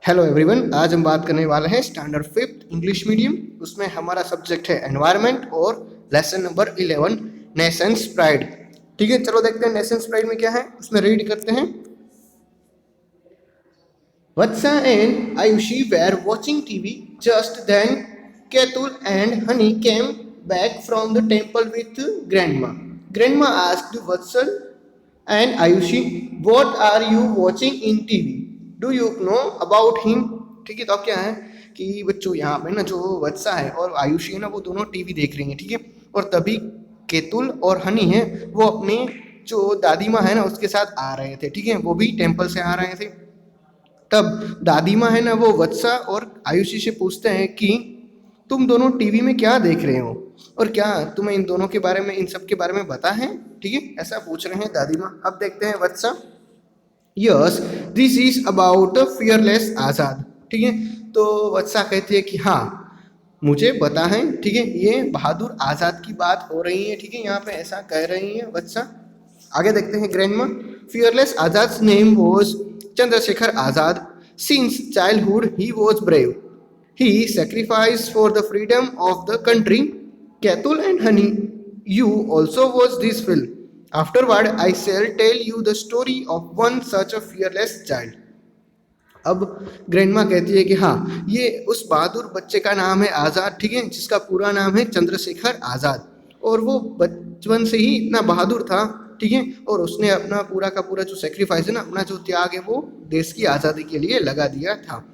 Hello everyone, आज हम बात करने वाले हैं स्टैंडर्ड फिफ्थ इंग्लिश मीडियम। उसमें हमारा सब्जेक्ट है एनवायरनमेंट और लेसन नंबर 11 नेशंस प्राइड। ठीक है, चलो देखते हैं नेशंस प्राइड में क्या है। उसमें रीड करते हैं। Vatsa and Ayushi were watching TV. Just then, Ketul and Honey came back from the temple with Grandma. Grandma asked Vatsal and Ayushi, "What are you watching in TV? Do you know about him?" ठीक है, तो अब क्या है कि बच्चों यहाँ पे ना जो वत्सा है और आयुषी है ना, वो दोनों टीवी देख रही हैं। ठीक है, और तभी केतुल और हनी है वो अपने जो दादी माँ है ना उसके साथ आ रहे थे। ठीक है, वो भी टेम्पल से आ रहे थे। तब दादी माँ है ना वो वत्सा और आयुषी से पूछते हैं कि तुम दोनों टीवी में क्या देख रहे हो और क्या तुम्हें इन दोनों के बारे में, इन सब के बारे में पता है। ठीक है, ऐसा पूछ रहे हैं दादी माँ। अब देखते हैं Vatsa. Yes, this is about the fearless Azad. ठीक है, तो वत्सा कहती है कि हाँ मुझे पता है। ठीक है, ये बहादुर आज़ाद की बात हो रही है। ठीक है, यहाँ पे ऐसा कह रही है वत्सा। आगे देखते हैं grandma. Fearless Azad name was Chandrashekhar Azad. Since childhood he was brave. He sacrificed for the freedom of the country. Ketul and Honey, you also watch this film. Afterward, I shall tell you the story of one such a fearless child. अब grandma कहती है कि हाँ, ये उस बहादुर बच्चे का नाम है आज़ाद। ठीक है, जिसका पूरा नाम है चंद्रशेखर आज़ाद, और वो बचपन से ही इतना बहादुर था। ठीक है, और उसने अपना पूरा का पूरा जो सेक्रीफाइस है ना, अपना जो त्याग है, वो देश की आज़ादी के लिए लगा दिया था।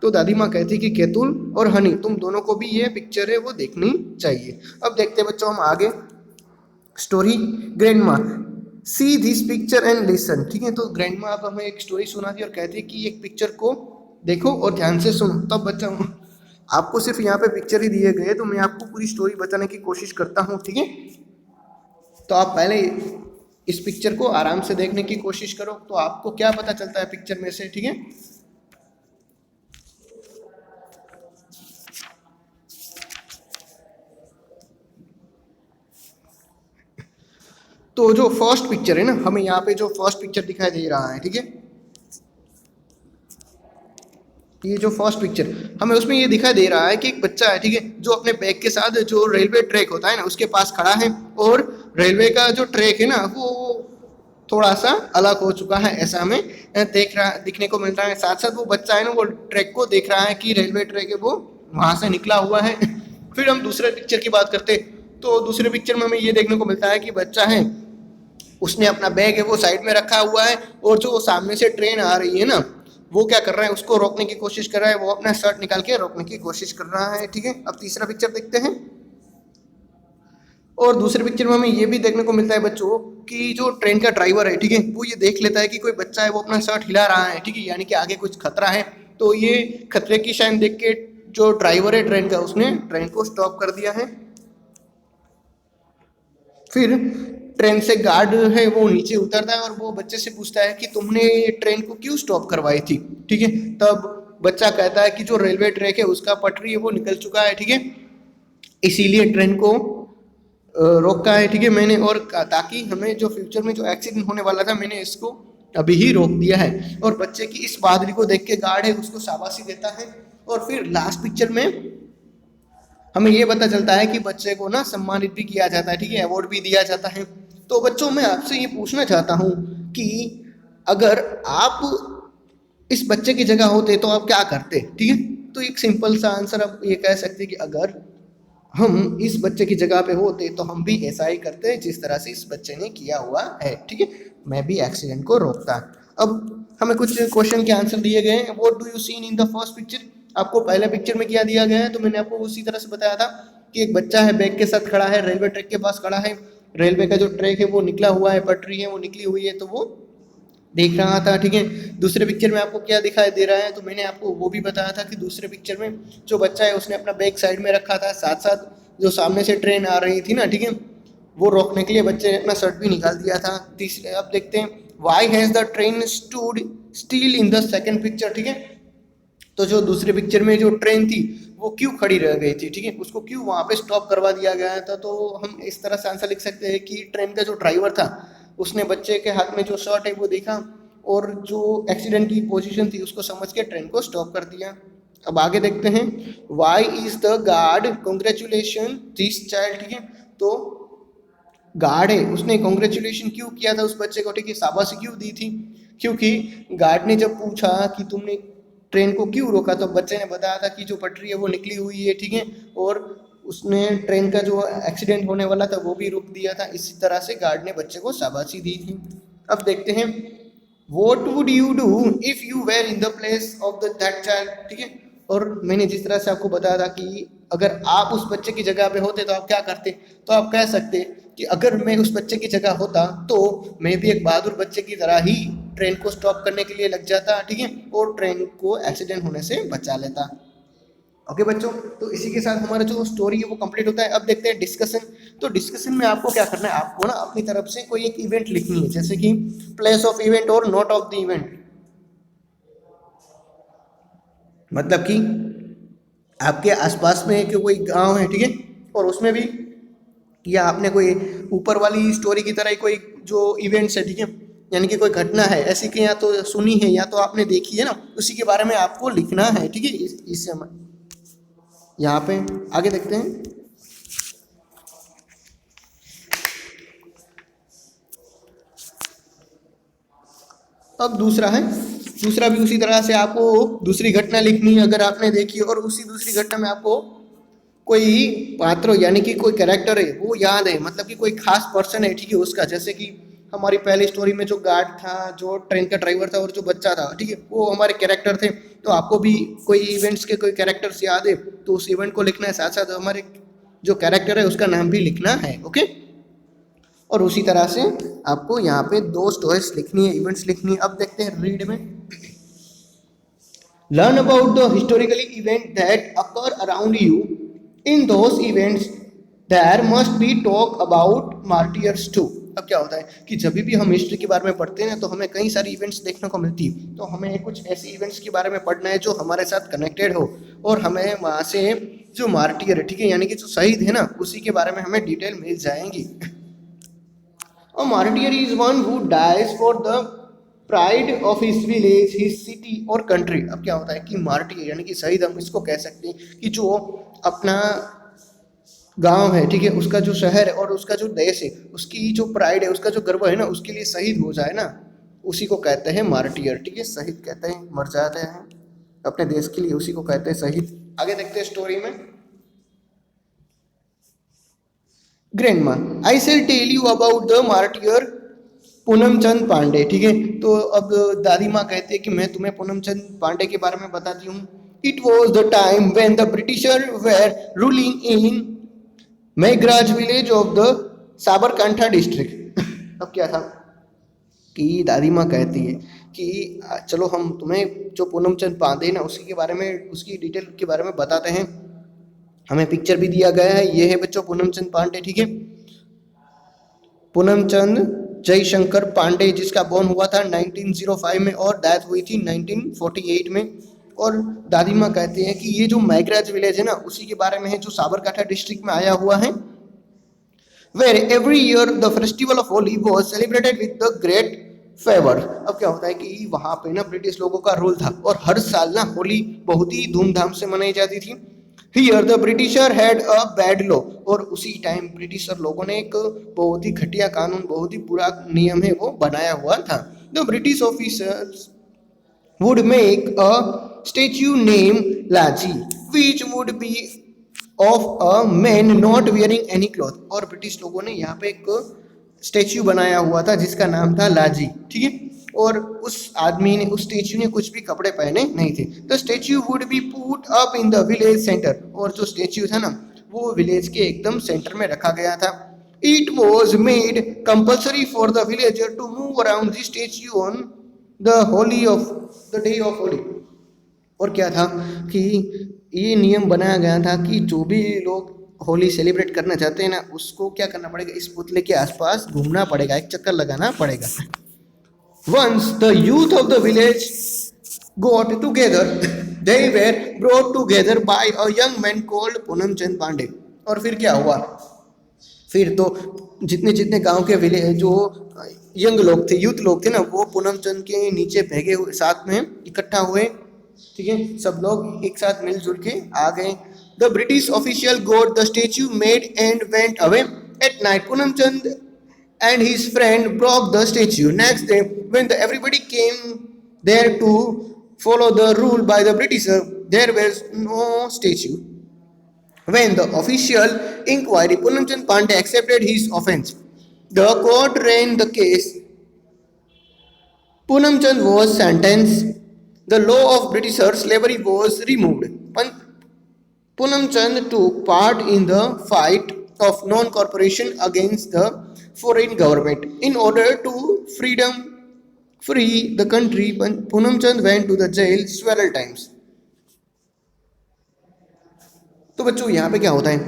तो दादी माँ कहती कि केतुल और हनी, तुम दोनों को भी ये पिक्चर है वो देखनी चाहिए। अब देखते हैं बच्चों हम आगे story. Grandma, see this picture and listen. ठीक है, तो ग्रैंडमा अब हमें एक स्टोरी सुनाती है और कहती है कि एक पिक्चर को देखो और ध्यान से सुनो। तब बच्चा आपको सिर्फ यहाँ पे पिक्चर ही दिए गए, तो मैं आपको पूरी स्टोरी बताने की कोशिश करता हूँ। ठीक है, तो आप पहले इस पिक्चर को आराम से देखने की कोशिश करो, तो आपको क्या पता चलता है पिक्चर में से। ठीक है, तो जो फर्स्ट पिक्चर है ना, हमें यहाँ पे जो फर्स्ट पिक्चर दिखाई दे रहा है। ठीक है, ये जो फर्स्ट पिक्चर हमें उसमें ये दिखाई दे रहा है कि एक बच्चा है। ठीक है, जो अपने बैग के साथ जो रेलवे ट्रैक होता है ना उसके पास खड़ा है, और रेलवे का जो ट्रैक है ना वो थोड़ा सा अलग हो चुका है, ऐसा हमें दिखने को मिल रहा है। साथ साथ वो बच्चा है ना वो ट्रैक को देख रहा है कि रेलवे ट्रैक है वो वहां से निकला हुआ है। फिर हम दूसरे पिक्चर की बात करते, तो दूसरे पिक्चर में हमें ये देखने को मिलता है कि बच्चा है, उसने अपना बैग है वो साइड में रखा हुआ है, और जो सामने से ट्रेन आ रही है ना वो क्या कर रहा है, उसको रोकने की कोशिश कर रहा है। वो अपना शर्ट निकाल के रोकने की कोशिश कर रहा है। ठीक है, अब तीसरा पिक्चर देखते हैं। और दूसरे पिक्चर में हमें ये भी देखने को मिलता है बच्चों कि जो ट्रेन का ड्राइवर है, ठीक है, वो ये देख लेता है कि कोई बच्चा है वो अपना शर्ट हिला रहा है। ठीक है, यानी कि आगे कुछ खतरा है। तो ये खतरे की साइन देख के जो ड्राइवर है ट्रेन का, उसने ट्रेन को स्टॉप कर दिया है। फिर ट्रेन से गार्ड है वो नीचे उतरता है और वो बच्चे से पूछता है कि तुमने ट्रेन को क्यों स्टॉप करवाई थी। ठीक है, तब बच्चा कहता है कि जो रेलवे ट्रैक है उसका पटरी है वो निकल चुका है। ठीक है, इसीलिए ट्रेन को रोका है। ठीक है, मैंने, और ताकि हमें जो फ्यूचर में जो एक्सीडेंट होने वाला था मैंने इसको अभी ही रोक दिया है। और बच्चे की इस बहादुरी को देख के गार्ड है उसको शाबाशी देता है। और फिर लास्ट पिक्चर में हमें ये पता चलता है कि बच्चे को ना सम्मानित भी किया जाता है। ठीक है, अवार्ड भी दिया जाता है। तो बच्चों मैं आपसे ये पूछना चाहता हूँ कि अगर आप इस बच्चे की जगह होते तो आप क्या करते। ठीक है, तो एक सिंपल सा आंसर आप ये कह सकते हैं कि अगर हम इस बच्चे की जगह पे होते तो हम भी ऐसा ही करते जिस तरह से इस बच्चे ने किया हुआ है। ठीक है, मैं भी एक्सीडेंट को रोकता। अब हमें कुछ क्वेश्चन के आंसर दिए गए हैं। What do you seen in the first picture. आपको पहले पिक्चर में क्या दिया गया है, तो मैंने आपको उसी तरह से बताया था कि एक बच्चा है बैग के साथ खड़ा है, रेलवे ट्रैक के पास खड़ा है, रेलवे का जो ट्रैक है वो निकला हुआ है, पटरी है वो निकली हुई है, तो वो देख रहा था। ठीक है, दूसरे पिक्चर में आपको क्या दिखाई दे रहा है, तो मैंने आपको वो भी बताया था कि दूसरे पिक्चर में जो बच्चा है उसने अपना बैग साइड में रखा था, साथ साथ जो सामने से ट्रेन आ रही थी ना, ठीक है, वो रोकने के लिए बच्चे ने अपना शर्ट भी निकाल दिया था। तीसरे अब देखते हैं, why has the train stood still in the second picture. ठीक है, तो जो दूसरे पिक्चर में जो ट्रेन थी वो क्यों खड़ी रह गई थी। ठीक है, उसको क्यों वहाँ पे स्टॉप करवा दिया गया था। तो हम इस तरह से आंसर लिख सकते हैं कि ट्रेन का जो ड्राइवर था उसने बच्चे के हाथ में जो शर्ट है वो देखा, और जो एक्सीडेंट की पोजीशन थी उसको समझ के ट्रेन को स्टॉप कर दिया। अब आगे देखते हैं, why is the guard congratulation this child, ठीक है। तो गार्ड है, उसने कॉन्ग्रेचुलेशन क्यों किया था उस बच्चे को, ठीक है, शाबाशी क्यों दी थी, क्योंकि गार्ड ने जब पूछा कि तुमने ट्रेन को क्यों रोका, तो बच्चे ने बताया था कि जो पटरी है वो निकली हुई है, ठीक है, और उसने ट्रेन का जो एक्सीडेंट होने वाला था वो भी रोक दिया था। इसी तरह से गार्ड ने बच्चे को शाबाशी दी थी। अब देखते हैं, what would you do if you were in the place of the that child, ठीक है। और मैंने जिस तरह से आपको बताया था कि अगर आप उस बच्चे की जगह पे होते तो आप क्या करते, तो आप कह सकते कि अगर मैं उस बच्चे की जगह होता तो मैं भी एक बहादुर बच्चे की तरह ही ट्रेन को स्टॉप करने के लिए लग जाता, ठीक है, और ट्रेन को एक्सीडेंट होने से बचा लेता। ओके बच्चों, तो इसी के साथ हमारा जो स्टोरी है वो कंप्लीट होता है। अब देखते हैं डिस्कशन। तो डिस्कशन में आपको क्या करना है, आपको ना अपनी तरफ से कोई एक इवेंट लिखनी है, जैसे कि प्लेस ऑफ इवेंट और नोट ऑफ द इवेंट। मतलब कि आपके आसपास में कोई गांव है, ठीक है, और उसमें भी, या आपने कोई ऊपर वाली स्टोरी की तरह ही कोई जो इवेंट्स है, ठीक है, यानी कि कोई घटना है ऐसी कि या तो सुनी है या तो आपने देखी है ना, उसी के बारे में आपको लिखना है, ठीक है। इस यहाँ पे आगे देखते हैं। अब दूसरा है, दूसरा भी उसी तरह से आपको दूसरी घटना लिखनी है अगर आपने देखी, और उसी दूसरी घटना में आपको कोई पात्र यानी कि कोई कैरेक्टर है वो याद है, मतलब कि कोई खास पर्सन है, ठीक है, उसका, जैसे कि हमारी पहली स्टोरी में जो गार्ड था, जो ट्रेन का ड्राइवर था और जो बच्चा था, ठीक है, वो हमारे कैरेक्टर थे। तो आपको भी कोई इवेंट्स के कोई कैरेक्टर्स याद है तो उस इवेंट को लिखना है, साथ साथ हमारे जो कैरेक्टर है उसका नाम भी लिखना है। ओके, और उसी तरह से आपको यहाँ पे दो स्टोरीज लिखनी है, इवेंट्स लिखनी है। अब देखते हैं रीड में, learn about the historically event that occur around you. In those events there must be talk about martyrs too. अब क्या होता है कि जब भी हम हिस्ट्री के बारे में पढ़ते हैं तो हमें कई सारी इवेंट्स देखने को मिलती है, तो हमें कुछ ऐसी इवेंट्स के बारे में पढ़ना है जो हमारे साथ कनेक्टेड हो, और हमें वहाँ से जो मार्टियर है, ठीक है, यानी कि जो शहीद है ना, उसी के बारे में हमें डिटेल मिल जाएंगी। A martyr is one who dies for the pride of his village, his city और कंट्री। अब क्या होता है कि मार्टियर यानी कि शहीद हम इसको कह सकते हैं कि जो अपना गांव है, ठीक है, उसका जो शहर है और उसका जो देश है, उसकी जो प्राइड है, उसका जो गर्व है ना, उसके लिए शहीद हो जाए ना, उसी को कहते हैं मार्टियर, ठीक है, शहीद कहते हैं, मर जाते हैं अपने देश के लिए, उसी को कहते हैं शहीद। आगे देखते हैं स्टोरी में, grandma, I shall tell you about the martyr Poonamchand Pandey, ठीक है। तो अब दादी माँ कहते हैं कि मैं तुम्हें पूनमचंद पांडे के बारे में बताती हूँ। It was the time when the britisher were ruling in Magraj village of the Sabarkantha district. अब क्या था कि दादी माँ कहती है कि चलो हम तुम्हें जो पूनमचंद पांडे ना उसके बारे में, उसकी डिटेल के बारे में बताते हैं। हमें पिक्चर भी दिया गया है, ये है बच्चों पूनमचंद पांडे, ठीक है, पूनमचंद जयशंकर पांडे, जिसका बॉर्न हुआ था 1905 में और डेथ हुई थी 1948 में। और दादी माँ कहते हैं कि ये जो मैग्राज विलेज है ना उसी के बारे में है, जो साबरकांठा डिस्ट्रिक्ट में आया हुआ है। Where every year the festival of Holi was celebrated with the great favour. अब क्या होता है कि वहाँ पे ना ब्रिटिश लोगों का रूल था और हर साल ना होली बहुत ही धूमधाम से मनाई जाती थी। Here the britisher had a bad law, और उसी टाइम ब्रिटिशर लोगों ने एक बहुत ही घटिया कानून, बहुत ही बुरा नियम है वो बनाया हुआ था। The British officers would make a statue named Laji, which would be of a man not wearing any cloth। और ब्रिटिश लोगों ने यहाँ पे एक स्टेच्यू बनाया हुआ था जिसका नाम था लाजी, ठीक है, और उस आदमी ने, उस स्टेच्यू ने कुछ भी कपड़े पहने नहीं थे। The statue would be put up in the village centre, और जो स्टेच्यू था ना वो विलेज के एकदम सेंटर में रखा गया था। It was made compulsory for the villager to move around the statue on the Holi of the day of Holi. और क्या था कि ये नियम बनाया गया था कि जो भी लोग होली सेलिब्रेट करना चाहते हैं ना उसको क्या करना पड़ेगा, इस पुतले के आसपास घूमना पड़ेगा, एक चक्कर लगाना पड़ेगा। Once the youth of the village got together, they were brought together by a young man called Poonamchand Pandey. और फिर क्या हुआ, फिर तो जितने जितने गांव के विलेज जो यंग लोग थे, यूथ लोग थे ना, वो पूनम चंद के नीचे भेगे हुए साथ में इकट्ठा हुए। ठीक है, सब लोग एक साथ मिलजुल के आ गए। The British official goat the statue made and went away at night. Poonam Chand and his friend broke the statue. Next day, when everybody came there to follow the rule by the British, there was no statue. When the official inquiry, Punamchand Pandey accepted his offence. The court ran the case. Punamchand was sentenced. The law of British slavery was removed. Punamchand took part in the fight of non-cooperation against the foreign government. In order to free the country, Punamchand went to the jail several times. तो बच्चों यहाँ पे क्या होता है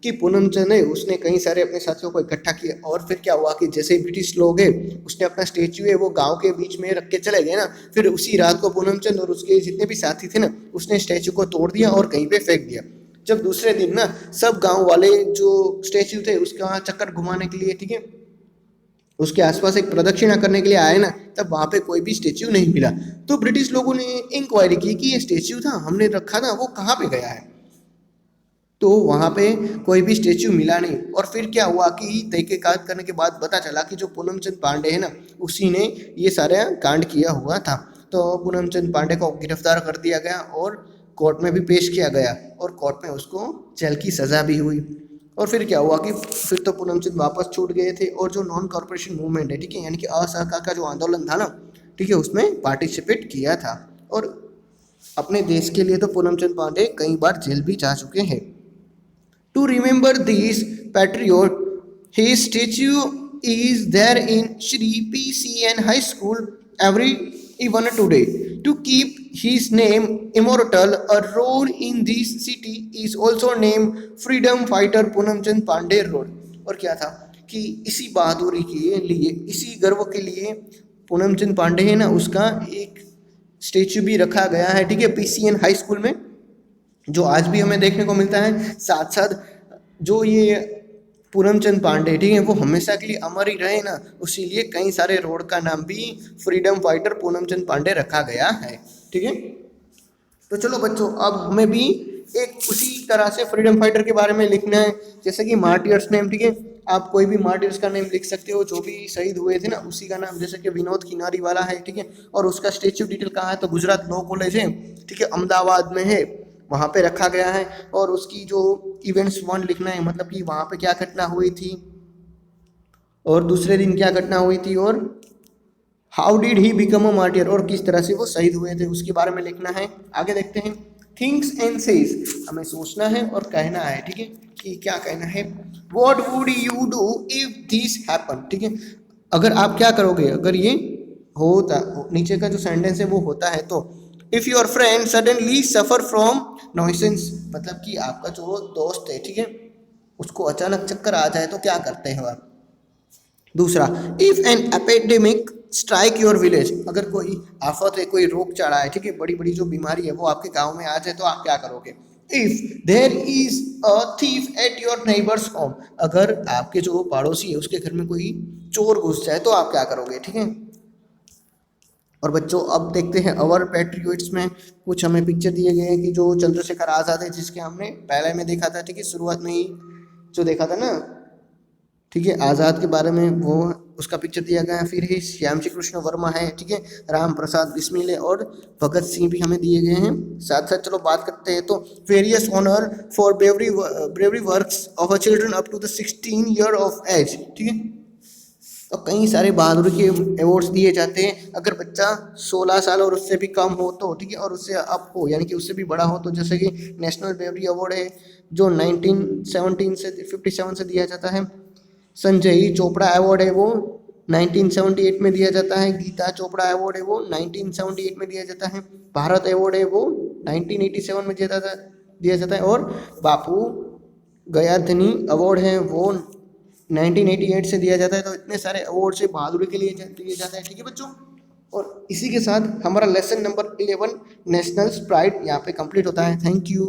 कि पूनम चंद है उसने कई सारे अपने साथियों को इकट्ठा किया, और फिर क्या हुआ कि जैसे ही ब्रिटिश लोग है उसने अपना स्टेच्यू है वो गांव के बीच में रख के चले गए ना, फिर उसी रात को पूनम चंद और उसके जितने भी साथी थे ना उसने स्टेच्यू को तोड़ दिया और कहीं पे फेंक दिया। जब दूसरे दिन ना सब गाँव वाले जो स्टेच्यू थे उसका चक्कर घुमाने के लिए, ठीक है, उसके आसपास एक प्रदक्षिणा करने के लिए आए ना, तब वहां पे कोई भी स्टेच्यू नहीं मिला। तो ब्रिटिश लोगों ने इंक्वायरी की कि ये स्टेच्यू था हमने रखा था वो कहाँ पे गया है, तो वहाँ पे कोई भी स्टेच्यू मिला नहीं। और फिर क्या हुआ कि तहकीकात करने के बाद पता चला कि जो पूनम चंद पांडे है ना उसी ने ये सारा कांड किया हुआ था। तो पूनम चंद पांडे को गिरफ्तार कर दिया गया और कोर्ट में भी पेश किया गया, और कोर्ट में उसको जेल की सज़ा भी हुई। और फिर क्या हुआ कि फिर तो पूनम चंद वापस छूट गए थे, और जो नॉन कॉर्पोरेशन मूवमेंट है, ठीक है, यानी कि असहकार का जो आंदोलन था ना, ठीक है, उसमें पार्टिसिपेट किया था। और अपने देश के लिए तो पूनम चंद पांडे कई बार जेल भी जा चुके हैं। To remember these patriot, his statue is there in Shri PCN High School even today. To keep his name immortal, a road in this city is also named Freedom Fighter Punam Chand Pandey Road. और क्या था कि इसी बहादुरी के लिए, इसी गर्व के लिए पूनम चंद पांडे है ना उसका एक स्टेच्यू भी रखा गया है, ठीक है, PCN हाई स्कूल में, जो आज भी हमें देखने को मिलता है। साथ साथ जो ये पूनम चंद पांडे, ठीक है, वो हमेशा के लिए अमर ही रहे ना, इसीलिए कई सारे रोड का नाम भी फ्रीडम फाइटर पूनम चंद पांडे रखा गया है। ठीक है, तो चलो बच्चों अब हमें भी एक उसी तरह से फ्रीडम फाइटर के बारे में लिखना है, जैसे कि मार्टियर्स नेम, ठीक है, आप कोई भी मार्टियर्स का नेम लिख सकते हो जो भी शहीद हुए थे ना उसी का नाम, जैसे कि विनोद किनारी वाला है, ठीक है, और उसका स्टेच्यू डिटेल कहाँ है तो गुजरात लॉ कॉलेज है, ठीक है, अहमदाबाद में है, वहाँ पे रखा गया है। और उसकी जो इवेंट्स वन लिखना है, मतलब कि वहाँ पे क्या घटना हुई थी और दूसरे दिन क्या घटना हुई थी, और how did he become a martyr, और किस तरह से वो शहीद हुए थे उसके बारे में लिखना है। आगे देखते हैं, थिंक्स एंड सेज, हमें सोचना है और कहना है, ठीक है, कि क्या कहना है। What would you do if this happen, ठीक है, अगर आप क्या करोगे अगर ये होता, नीचे का जो सेंटेंस है वो होता है तो। If your friend suddenly suffer from nuisance, मतलब कि आपका जो दोस्त है, ठीक है, उसको अचानक चक्कर आ जाए तो क्या करते हो आप। दूसरा, if an epidemic strike your village, अगर कोई आफत है, कोई रोग चढ़ा है, ठीक है, बड़ी बड़ी जो बीमारी है वो आपके गांव में आ जाए तो आप क्या करोगे। If there is a thief at your neighbours home, अगर आपके जो पड़ोसी है उसके घर में कोई चोर घुस जाए तो आप क्या करोगे। ठीक है, और बच्चों अब देखते हैं अवर पैट्रियोट्स में कुछ हमें पिक्चर दिए गए हैं कि जो चंद्रशेखर आज़ाद है, जिसके हमने पहले में देखा था, ठीक है, शुरुआत में ही जो देखा था ना, ठीक है, आज़ाद के बारे में, वो उसका पिक्चर दिया गया है। फिर ही श्याम श्री कृष्ण वर्मा है, ठीक है, राम प्रसाद बिस्मिल है और भगत सिंह भी हमें दिए गए हैं। साथ साथ चलो बात करते हैं तो various honour for bravery works of a children up to the 16 year of age, ठीक है, तो कई सारे बहादुरी के अवार्ड्स दिए जाते हैं अगर बच्चा 16 साल और उससे भी कम हो तो, ठीक है, और उससे अप हो यानी कि उससे भी बड़ा हो तो, जैसे कि नेशनल ब्रेवरी अवार्ड है जो 1917 से 57 से दिया जाता है। संजय चोपड़ा अवार्ड है वो 1978 में दिया जाता है। गीता चोपड़ा अवार्ड है वो 1978 में दिया जाता है। भारत अवार्ड है वो 1987 में दिया जाता है। और बापू गयाधनी अवार्ड है वो 1988 से दिया जाता है। तो इतने सारे अवार्ड से बहादुरी के लिए दिए जाते हैं। ठीक है बच्चों, और इसी के साथ हमारा लेसन नंबर 11 नेशनल प्राइड यहाँ पे कंप्लीट होता है। Thank you.